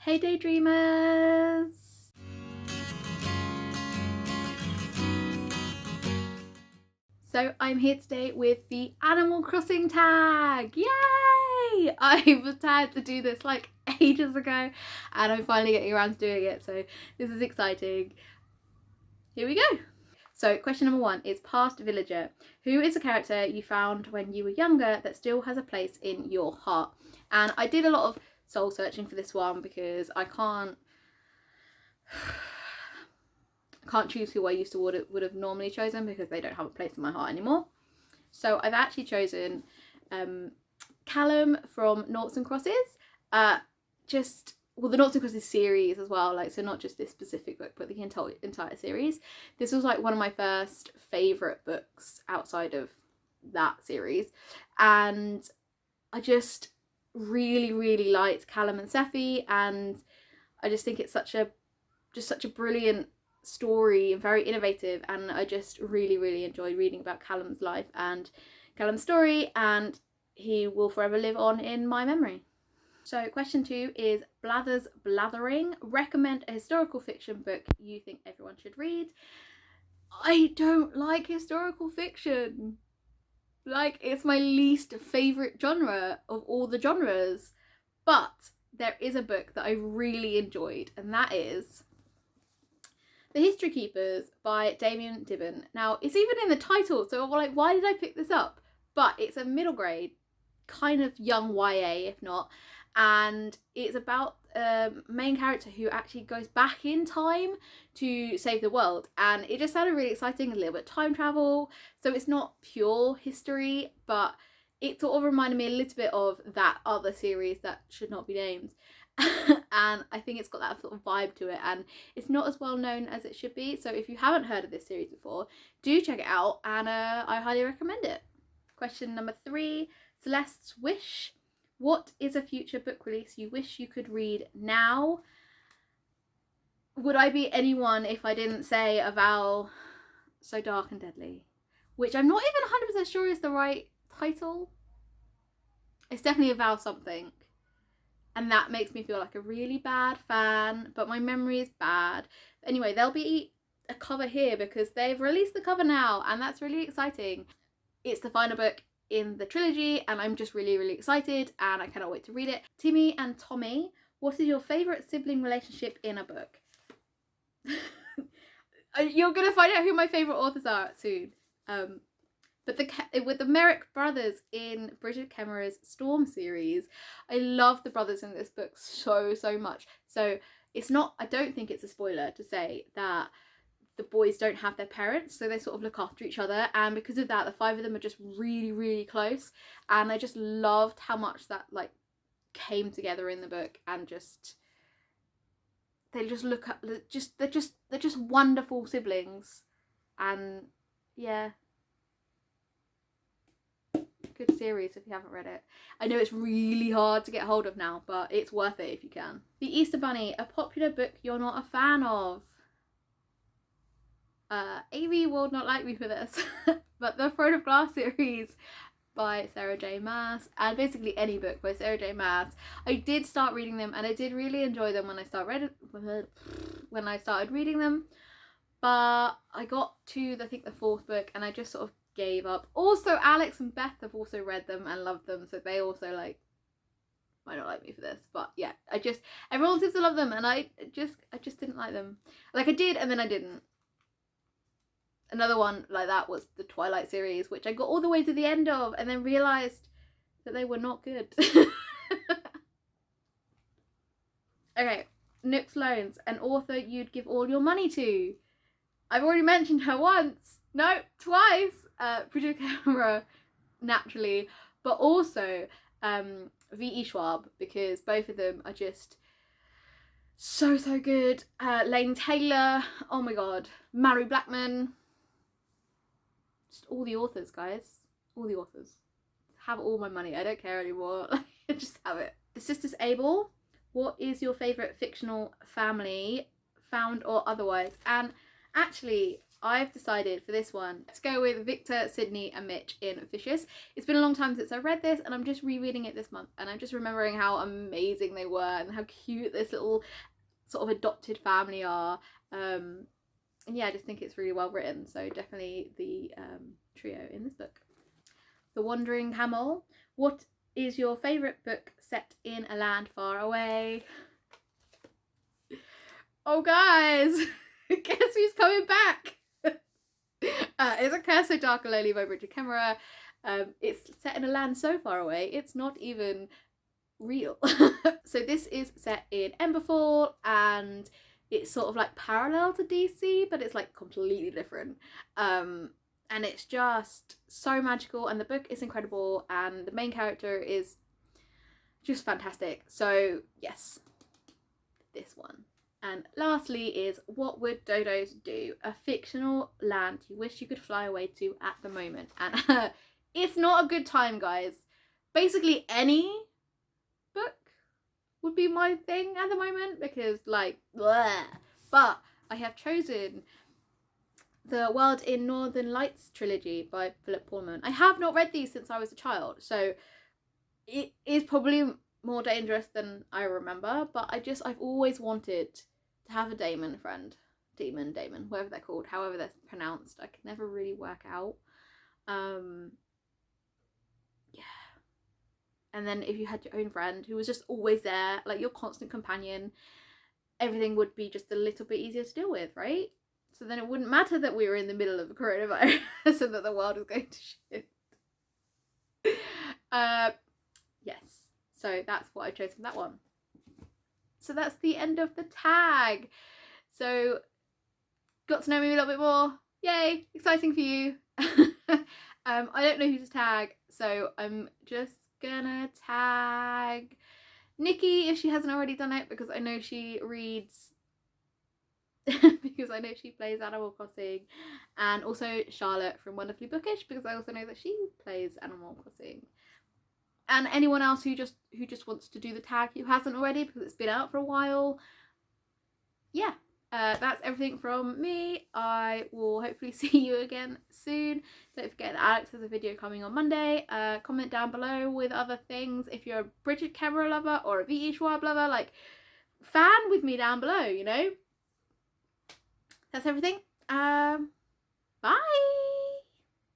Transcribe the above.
Hey Daydreamers! So I'm here today with the Animal Crossing tag! Yay! I was tagged to do this like ages ago and I'm finally getting around to doing it, so this is exciting. Here we go! So question number 1 is past villager. Who is a character you found when you were younger that still has a place in your heart? And I did a lot of soul searching for this one because I can't choose who I used to would have normally chosen because they don't have a place in my heart anymore. So I've actually chosen Callum from Noughts and Crosses. The Noughts and Crosses series as well, like, so not just this specific book but the entire series. This was like one of my first favourite books outside of that series, and I just really liked Callum and Sephi, and I just think it's such a brilliant story and very innovative, and I just really enjoyed reading about Callum's life and Callum's story, and he will forever live on in my memory. So question 2 is Blathers Blathering. Recommend a historical fiction book you think everyone should read. I don't like historical fiction. Like, it's my least favourite genre of all the genres. But there is a book that I really enjoyed, and that is The History Keepers by Damian Dibben. Now, it's even in the title, so I'm like, why did I pick this up? But it's a middle grade, kind of young YA, if not. And it's about a main character who actually goes back in time to save the world, and it just sounded really exciting. A little bit of time travel, so it's not pure history, but it sort of reminded me a little bit of that other series that should not be named. And I think it's got that sort of vibe to it, and it's not as well known as it should be. So if you haven't heard of this series before, do check it out, and I highly recommend it. Question number 3, Celestes Wish. What is a future book release you wish you could read now? Would I be anyone if I didn't say A Vow So Dark and Deadly? Which I'm not even 100% sure is the right title. It's definitely A Vow something. And that makes me feel like a really bad fan, but my memory is bad. Anyway, there'll be a cover here because they've released the cover now, and that's really exciting. It's the final book in the trilogy, and I'm just really excited, and I cannot wait to read it. Timmy and Tommy, what is your favourite sibling relationship in a book? You're gonna find out who my favourite authors are soon. But with the Merrick brothers in Brigid Kemmerer's Storm series, I love the brothers in this book so much. So it's not, I don't think it's a spoiler to say that the boys don't have their parents, so they sort of look after each other, and because of that the 5 of them are just really close, and I just loved how much that like came together in the book, and just they just look up, they're just wonderful siblings, and yeah, good series if you haven't read it. I know it's really hard to get hold of now, but it's worth it if you can. The Easter Bunny, a popular book you're not a fan of. Amy will not like me for this, but the Throne of Glass series by Sarah J. Maas, and basically any book by Sarah J. Maas. I did start reading them, and I did really enjoy them when I started reading them, but I got to I think the 4th book and I just sort of gave up. Also, Alex and Beth have also read them and loved them, so they also like might not like me for this, but yeah, everyone seems to love them, and I just didn't like them. Like, I did and then I didn't. Another one like that was the Twilight series, which I got all the way to the end of and then realised that they were not good. Okay, Nook's Loans, an author you'd give all your money to. I've already mentioned her once. No, twice. Brigid Kemmerer, naturally, but also V.E. Schwab, because both of them are just so good. Lane Taylor, oh my god. Malorie Blackman. Just all the authors, guys. All the authors. Have all my money. I don't care anymore. Just have it. The Sisters Abel. What is your favourite fictional family, found or otherwise? And actually, I've decided for this one, let's go with Victor, Sydney and Mitch in Fishes. It's been a long time since I read this and I'm just rereading it this month and I'm just remembering how amazing they were and how cute this little sort of adopted family are. And yeah, I just think it's really well written, so definitely the trio in this book. The Wandering Camel. What is your favourite book set in a land far away? Oh guys, guess who's coming back? It's A Curse So Dark and Lonely by Brigid Kemmerer. It's set in a land so far away, it's not even real. So this is set in Emberfall and it's sort of like parallel to DC, but it's like completely different. And it's just so magical and the book is incredible and the main character is just fantastic. So yes, this one. And lastly is What Would Dodos Do? A fictional land you wish you could fly away to at the moment. And it's not a good time, guys. Basically any book would be my thing at the moment because like, bleh. But I have chosen the World in Northern Lights trilogy by Pullman. I have not read these since I was a child, so it is probably more dangerous than I remember, but I've always wanted to have a Damon friend. Damon, whatever they're called, however they're pronounced. I can never really work out. Yeah. And then if you had your own friend who was just always there, like your constant companion, everything would be just a little bit easier to deal with, right? So then it wouldn't matter that we were in the middle of a coronavirus and that the world was going to shit. Yes. So that's what I chose from that one. So that's the end of the tag. So got to know me a little bit more. Yay! Exciting for you. I don't know who to tag, so I'm just gonna tag Nikki if she hasn't already done it, because I know she reads because I know she plays Animal Crossing, and also Charlotte from Wonderfully Bookish because I also know that she plays Animal Crossing, and anyone else who just wants to do the tag who hasn't already because it's been out for a while. Yeah, that's everything from me. I will hopefully see you again soon. Don't forget that Alex has a video coming on Monday. Comment down below with other things if you're a Brigid Kemmerer lover or a V.E. Schwab lover, like fan with me down below, you know. That's everything. Bye.